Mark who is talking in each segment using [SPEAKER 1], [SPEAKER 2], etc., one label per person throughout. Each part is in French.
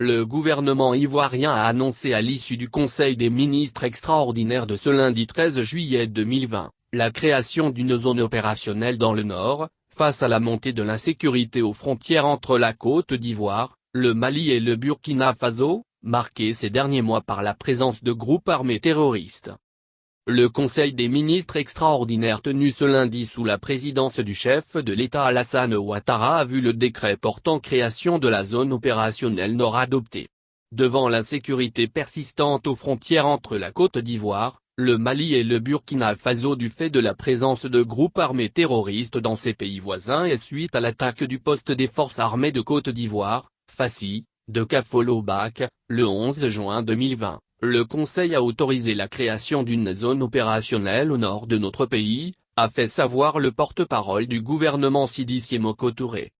[SPEAKER 1] Le gouvernement ivoirien a annoncé à l'issue du Conseil des ministres extraordinaire de ce lundi 13 juillet 2020, la création d'une zone opérationnelle dans le nord, face à la montée de l'insécurité aux frontières entre la Côte d'Ivoire, le Mali et le Burkina Faso, marquée ces derniers mois par la présence de groupes armés terroristes. Le Conseil des ministres extraordinaire tenu ce lundi sous la présidence du chef de l'État Alassane Ouattara a vu le décret portant création de la zone opérationnelle nord adopté. Devant l'insécurité persistante aux frontières entre la Côte d'Ivoire, le Mali et le Burkina Faso du fait de la présence de groupes armés terroristes dans ces pays voisins et suite à l'attaque du poste des forces armées de Côte d'Ivoire, FACI, de Kafolo-Bak, le 11 juin 2020. Le Conseil a autorisé la création d'une zone opérationnelle au nord de notre pays, a fait savoir le porte-parole du gouvernement Sidi Siemoko Touré.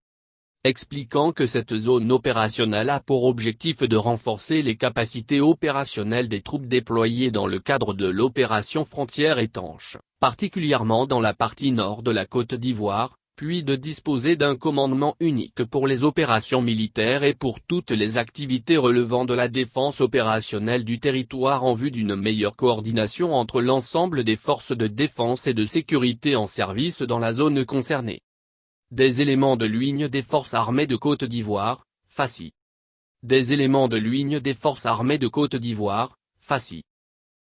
[SPEAKER 1] Expliquant que cette zone opérationnelle a pour objectif de renforcer les capacités opérationnelles des troupes déployées dans le cadre de l'opération Frontière étanche, particulièrement dans la partie nord de la Côte d'Ivoire, puis de disposer d'un commandement unique pour les opérations militaires et pour toutes les activités relevant de la défense opérationnelle du territoire en vue d'une meilleure coordination entre l'ensemble des forces de défense et de sécurité en service dans la zone concernée. Des éléments de l'Union des forces armées de Côte d'Ivoire, FACI. Des éléments de l'Union des forces armées de Côte d'Ivoire, FACI.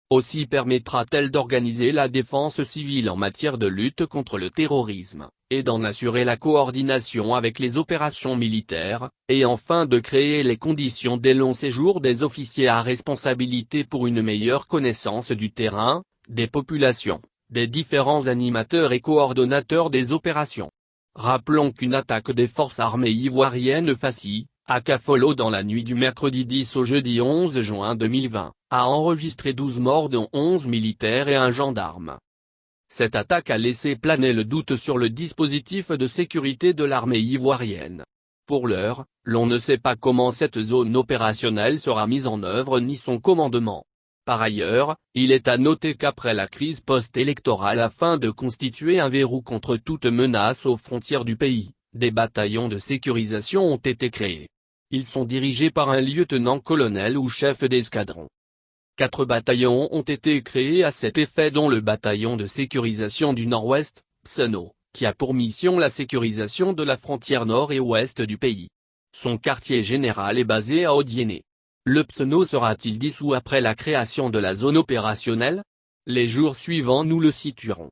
[SPEAKER 1] Aussi permettra-t-elle d'organiser la défense civile en matière de lutte contre le terrorisme, et d'en assurer la coordination avec les opérations militaires, et enfin de créer les conditions des longs séjours des officiers à responsabilité pour une meilleure connaissance du terrain, des populations, des différents animateurs et coordonnateurs des opérations. Rappelons qu'une attaque des forces armées ivoiriennes FACI, à Kafolo dans la nuit du mercredi 10 au jeudi 11 juin 2020, a enregistré 12 morts dont 11 militaires et un gendarme. Cette attaque a laissé planer le doute sur le dispositif de sécurité de l'armée ivoirienne. Pour l'heure, l'on ne sait pas comment cette zone opérationnelle sera mise en œuvre ni son commandement. Par ailleurs, il est à noter qu'après la crise post-électorale afin de constituer un verrou contre toute menace aux frontières du pays, des bataillons de sécurisation ont été créés. Ils sont dirigés par un lieutenant-colonel ou chef d'escadron. 4 bataillons ont été créés à cet effet dont le bataillon de sécurisation du Nord-Ouest, PSENO, qui a pour mission la sécurisation de la frontière nord et ouest du pays. Son quartier général est basé à Odiéné. Le PSENO sera-t-il dissous après la création de la zone opérationnelle? Les jours suivants nous le situerons.